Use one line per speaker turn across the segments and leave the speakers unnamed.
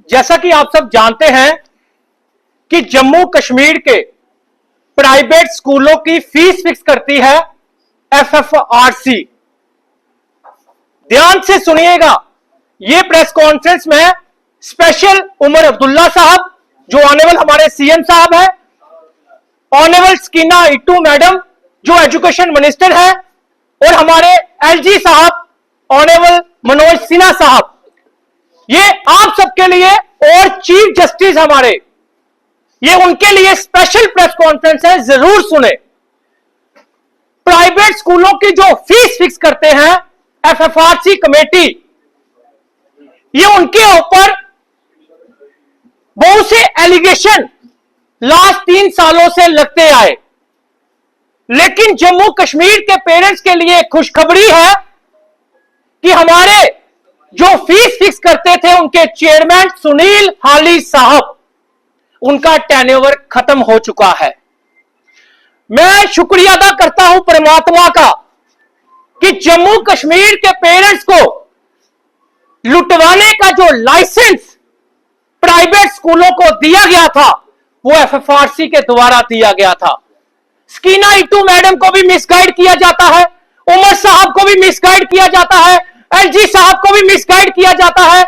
जैसा कि आप सब जानते हैं कि जम्मू कश्मीर के प्राइवेट स्कूलों की फीस फिक्स करती है एफएफआरसी। ध्यान से सुनिएगा, यह प्रेस कॉन्फ्रेंस में स्पेशल उमर अब्दुल्ला साहब जो ऑनेबल हमारे सीएम साहब है, ऑनेबल स्कीना इट्टू मैडम जो एजुकेशन मिनिस्टर है, और हमारे एलजी साहब ऑनेबल मनोज सिन्हा साहब, ये आप सबके लिए, और चीफ जस्टिस हमारे, ये उनके लिए स्पेशल प्रेस कॉन्फ्रेंस है, जरूर सुने। प्राइवेट स्कूलों की जो फीस फिक्स करते हैं एफएफआरसी कमेटी, ये उनके ऊपर बहुत से एलिगेशन लास्ट 3 सालों से लगते आए, लेकिन जम्मू कश्मीर के पेरेंट्स के लिए खुशखबरी है कि हमारे जो फीस फिक्स करते थे उनके चेयरमैन सुनील हाली साहब, उनका टेन्योर खत्म हो चुका है। मैं शुक्रिया अदा करता हूं परमात्मा का कि जम्मू कश्मीर के पेरेंट्स को लुटवाने का जो लाइसेंस प्राइवेट स्कूलों को दिया गया था वो एफएफआरसी के द्वारा दिया गया था। स्कीना इट्टू मैडम को भी मिसगाइड किया जाता है, उमर साहब को भी मिसगाइड किया जाता है, एलजी साहब को भी मिसगाइड किया जाता है,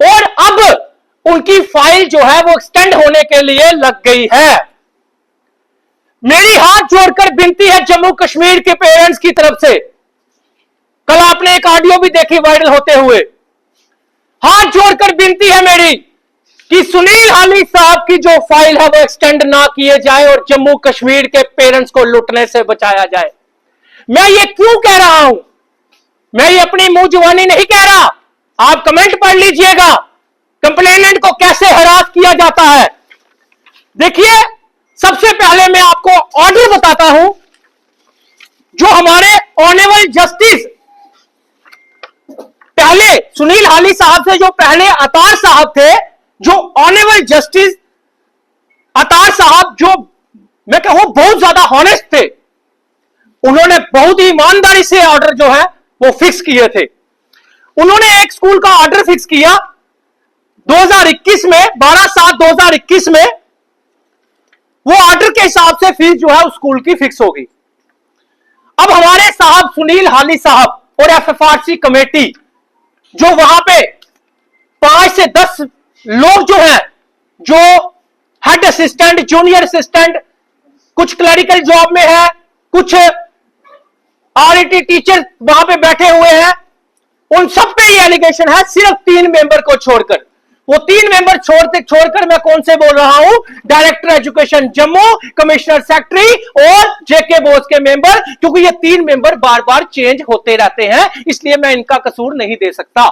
और अब उनकी फाइल जो है वो एक्सटेंड होने के लिए लग गई है। मेरी हाथ जोड़कर विनती है जम्मू कश्मीर के पेरेंट्स की तरफ से, कल आपने एक ऑडियो भी देखी वायरल होते हुए, हाथ जोड़कर विनती है मेरी कि सुनील हाली साहब की जो फाइल है वो एक्सटेंड ना किए जाए और जम्मू कश्मीर के पेरेंट्स को लुटने से बचाया जाए। मैं ये क्यों कह रहा हूं, मैं ये अपनी मुंह जुबानी नहीं कह रहा, आप कमेंट पढ़ लीजिएगा कंप्लेनेंट को कैसे हरास किया जाता है। देखिए, सबसे पहले मैं आपको ऑर्डर बताता हूं जो हमारे ऑनेबल जस्टिस, पहले सुनील हाली साहब से जो पहले अतार साहब थे, जो ऑनेबल जस्टिस अतार साहब, जो मैं कहूं बहुत ज्यादा हॉनेस्ट थे, उन्होंने बहुत ही ईमानदारी से ऑर्डर जो है वो फिक्स किए थे। उन्होंने एक स्कूल का ऑर्डर फिक्स किया 2021 में, 12/7/2021 में, वो ऑर्डर के हिसाब से फीस जो है उस स्कूल की फिक्स होगी। अब हमारे साहब सुनील हाली साहब और एफएफआरसी कमेटी जो वहां पे 5 से 10 लोग जो हैं, जो हेड असिस्टेंट, जूनियर असिस्टेंट, कुछ क्लरिकल जॉब में है, कुछ आरईटी टीचर वहां पे बैठे हुए हैं, उन सब पे ये एलिगेशन है, सिर्फ 3 मेंबर को छोड़कर। वो 3 मेंबर छोड़कर मैं कौन से बोल रहा हूं, director education Jammu, commissioner secretary और जेके बोस के मेंबर, क्योंकि ये 3 मेंबर बार बार चेंज होते रहते हैं, इसलिए मैं इनका कसूर नहीं दे सकता।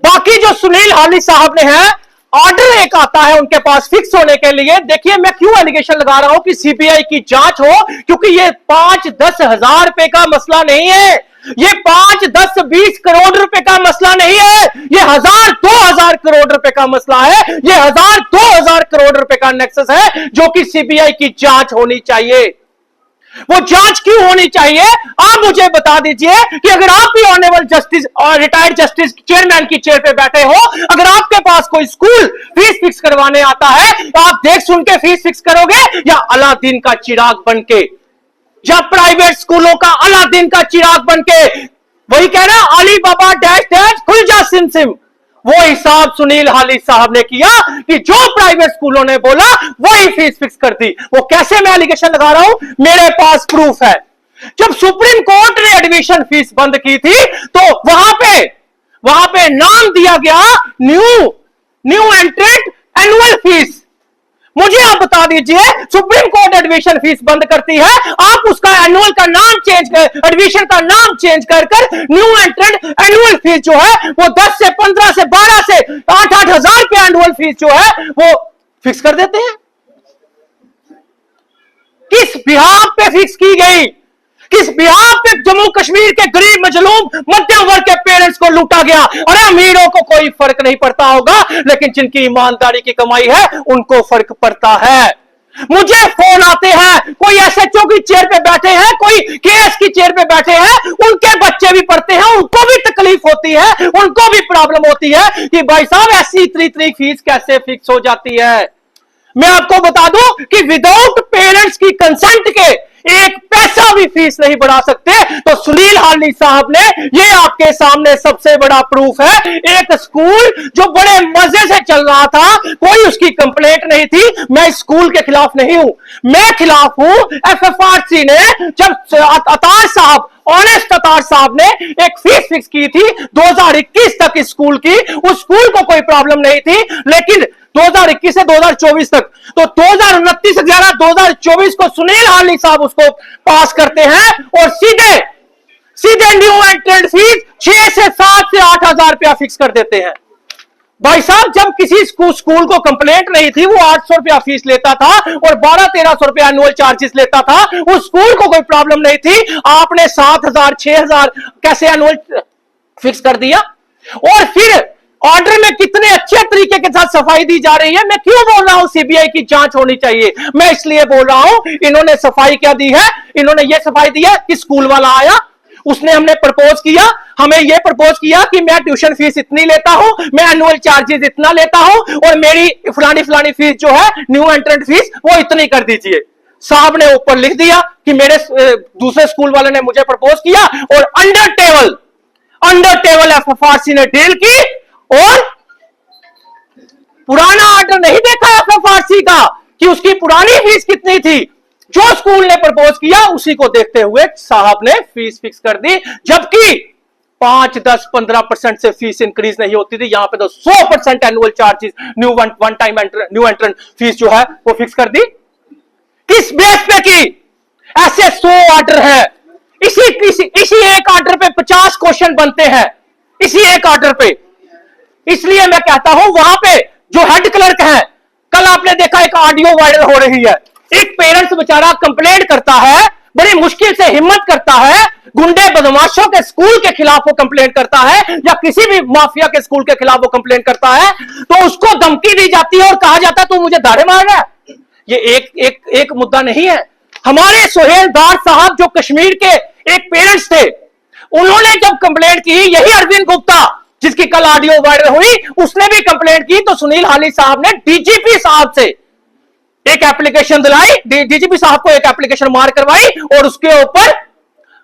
बाकी जो सुनील हाली साहब ने है, ऑर्डर एक आता है उनके पास फिक्स होने के लिए। देखिए, मैं क्यों एलिगेशन लगा रहा हूं कि सीबीआई की जांच हो, क्योंकि ये 5-10 हजार रुपए का मसला नहीं है, ये 5-10-20 करोड़ रुपए का मसला नहीं है, ये 1000-2000 करोड़ रुपए का मसला है, ये 1000-2000 करोड़ रुपए का नेक्सस है जो कि सीबीआई की जांच होनी चाहिए। वो जांच क्यों होनी चाहिए, आप मुझे बता दीजिए कि अगर आप भी ऑनेबल जस्टिस और रिटायर्ड जस्टिस चेयरमैन की चेयर पे बैठे हो, अगर आपके पास कोई स्कूल फीस फिक्स करवाने आता है, तो आप देख सुन के फीस फिक्स करोगे या अलादीन का चिराग बनके, या प्राइवेट स्कूलों का अलादीन का चिराग बनके, वही कह रहा अली बाबा डैश डैश खुल जा सिम सिम, वो हिसाब सुनील हाली साहब ने किया कि जो प्राइवेट स्कूलों ने बोला वही फीस फिक्स कर दी। वो कैसे मैं एलिगेशन लगा रहा हूं, मेरे पास प्रूफ है। जब सुप्रीम कोर्ट ने एडमिशन फीस बंद की थी तो वहां पे नाम दिया गया न्यू एंट्रेंट एनुअल फीस। मुझे आप बता दीजिए, सुप्रीम कोर्ट एडमिशन फीस बंद करती है, आप उसका एनुअल का नाम चेंज कर, एडमिशन का नाम चेंज कर न्यू एंट्रेंट एनुअल फीस जो है वो 10 से 15 से 12 से 8-8 हजार रुपए एनुअल फीस जो है वो फिक्स कर देते हैं। किस बिहाफ पे फिक्स की गई, किस बिहाफ पे जम्मू कश्मीर के गरीब मजलूम मध्यम वर्ग के पेरेंट्स को लूटा गया। अरे अमीरों को कोई फर्क नहीं पड़ता होगा, लेकिन जिनकी ईमानदारी की कमाई है उनको फर्क पड़ता है। मुझे फोन आते हैं, कोई एसएचओ की चेयर पे बैठे हैं, कोई केएस की चेयर पे बैठे हैं, उनके बच्चे भी पढ़ते हैं, उनको भी तकलीफ होती है, उनको भी प्रॉब्लम होती है कि भाई साहब ऐसी इतनी फीस कैसे फिक्स हो जाती है। मैं आपको बता दूं कि विदाउट पेरेंट्स की कंसेंट के एक पैसा भी फीस नहीं बढ़ा सकते। तो सुनील हाली साहब ने, ये आपके सामने सबसे बड़ा प्रूफ है, एक स्कूल जो बड़े मजे से चल रहा था, कोई उसकी कंप्लेंट नहीं थी। मैं स्कूल के खिलाफ नहीं हूं, मैं खिलाफ हूं एफएफआरसी ने। जब अतार साहब, ऑनेस्ट अतार साहब ने एक फीस फिक्स की थी 2021 तक स्कूल की, उस स्कूल को कोई प्रॉब्लम नहीं थी, लेकिन 2021 से 2024 तक, तो 2029/11/2024 को सुनील हाली साहब उसको पास करते हैं और सीधे न्यू एंट्रेंट फीस 6 से 7 से 8 हजार रुपया फिक्स कर देते हैं। भाई साहब, जब किसी स्कूल को कंप्लेंट नहीं थी, वो 800 रुपया फीस लेता था और 1200-1300 रुपया एनुअल चार्जेस लेता था, उस स्कूल को कोई प्रॉब्लम नहीं थी। आपने 7000 6000 कैसे एनुअल फिक्स कर दिया? और फिर ऑर्डर में कितने अच्छे तरीके के साथ सफाई दी जा रही है। मैं क्यों बोल रहा हूं सीबीआई की जांच होनी चाहिए? मैं इसलिए बोल रहा हूं, इन्होंने सफाई क्या दी है? इन्होंने ये सफाई दी है कि स्कूल वाला आया, उसने हमने प्रपोज किया, हमें यह प्रपोज किया कि मैं ट्यूशन फीस इतनी लेता हूं, मैं एनुअल चार्जेस इतना लेता हूं, और मेरी फलानी फीस जो है न्यू एंट्रेंट फीस वो इतनी कर दीजिए। साहब ने ऊपर लिख दिया कि मेरे दूसरे स्कूल वाले ने मुझे प्रपोज किया, और अंडर टेबल एफएफआरसी ने डील की, और पुराना ऑर्डर नहीं देखा एफएफआरसी का कि उसकी पुरानी फीस कितनी थी। जो स्कूल ने प्रपोज किया उसी को देखते हुए साहब ने फीस फिक्स कर दी, जबकि 5, 10, 15% से फीस इंक्रीज नहीं होती थी। यहां पे तो 100% एनुअल चार्जेस, न्यू एंट्रेंट फीस जो है वो फिक्स कर दी। किस बेस पे की? ऐसे 100 ऑर्डर है, इसी एक ऑर्डर पे 50 क्वेश्चन बनते हैं, इसी एक ऑर्डर पे। इसलिए मैं कहता हूं, वहां पे जो हेड क्लर्क है, कल आपने देखा एक ऑडियो वायरल हो रही है, एक पेरेंट्स बेचारा कंप्लेंट करता है, बड़ी मुश्किल से हिम्मत करता है, गुंडे बदमाशों के स्कूल के खिलाफ वो कंप्लेंट करता है, या किसी भी माफिया के स्कूल के खिलाफ वो कंप्लेंट करता है, तो उसको धमकी दी जाती है और कहा जाता है तू मुझे दाढ़े मार रहा है। ये एक मुद्दा नहीं है। हमारे सुहेल दार साहब जो कश्मीर के एक पेरेंट्स थे, उन्होंने जब कंप्लेंट की, यही अरविंद गुप्ता जिसकी कल ऑडियो वायरल हुई, उसने भी कंप्लेंट की, तो सुनील हाली साहब ने डीजीपी साहब से एक एप्लीकेशन दिलाई, डीजीपी साहब को एक एप्लीकेशन मार करवाई, और उसके ऊपर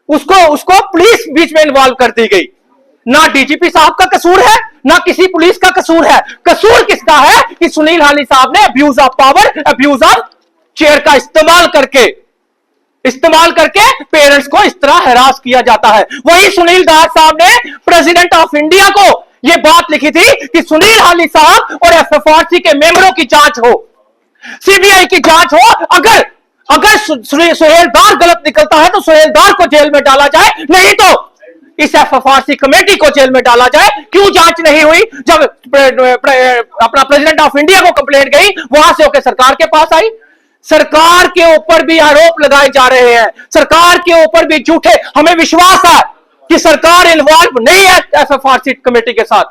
उसको पुलिस बीच में इन्वॉल्व कर दी गई। ना डीजीपी साहब का कसूर है, ना किसी पुलिस का कसूर है। कसूर किसका है कि सुनील हाली साहब ने abuse of power, abuse of chair का इस्तेमाल करके पेरेंट्स को इस तरह हैरास किया जाता है। वही सुनील दार साहब ने प्रेसिडेंट ऑफ इंडिया को यह बात लिखी थी कि सुनील हाली साहब और एफएफआरसी के मेंबरों की जांच हो, सीबीआई की जांच हो। अगर सुहेल दार गलत निकलता है तो सुहेल दार को जेल में डाला जाए, नहीं तो इस एफएफआरसी कमेटी को जेल में डाला जाए। क्यों जांच नहीं हुई? जब अपना प्रेसिडेंट ऑफ इंडिया को कंप्लेंट गई, वहां से होकर सरकार के पास आई। सरकार के ऊपर भी आरोप लगाए जा रहे हैं, सरकार के ऊपर भी झूठे। हमें विश्वास है कि सरकार इन्वॉल्व नहीं है एफएफआरसी कमेटी के साथ।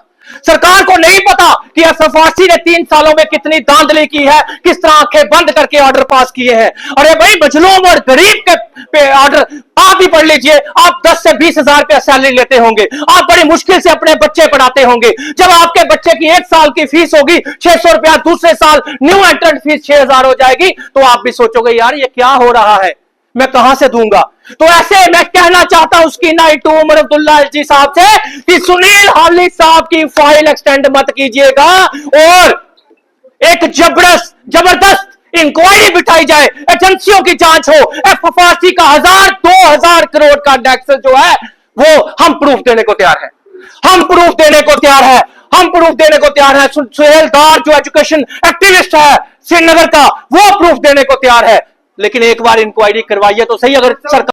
सरकार को नहीं पता कि एफएफआरसी ने 3 सालों में कितनी धांधली की है, किस तरह आंखें बंद करके ऑर्डर पास किए हैं। अरे भाई, मजलूम और गरीब के ऑर्डर आप ही पढ़ लीजिए। आप 10 से 20 हजार रुपया सैलरी लेते होंगे, आप बड़ी मुश्किल से अपने बच्चे पढ़ाते होंगे। जब आपके बच्चे की 1 साल की फीस होगी 600 रुपया, दूसरे साल न्यू एंट्रेंट फीस 6000 हो जाएगी, तो आप भी सोचोगे यार ये क्या हो रहा है, मैं कहां से दूंगा। तो ऐसे मैं कहना चाहता हूं उसकी नाइट उमर अब्दुल्ला जी साहब से कि सुनील हाली साहब की फाइल एक्सटेंड मत कीजिएगा, और एक जबरदस्त इंक्वायरी बिठाई जाए, एजेंसियों की जांच हो। एफएफआरसी का 1000-2000 करोड़ का टैक्स जो है वो हम प्रूफ देने को तैयार है, हम प्रूफ देने को तैयार है। सुहेल दार जो एजुकेशन एक्टिविस्ट है श्रीनगर का, वो प्रूफ देने को तैयार है। लेकिन एक बार इंक्वायरी करवाइए तो सही। अगर सरकार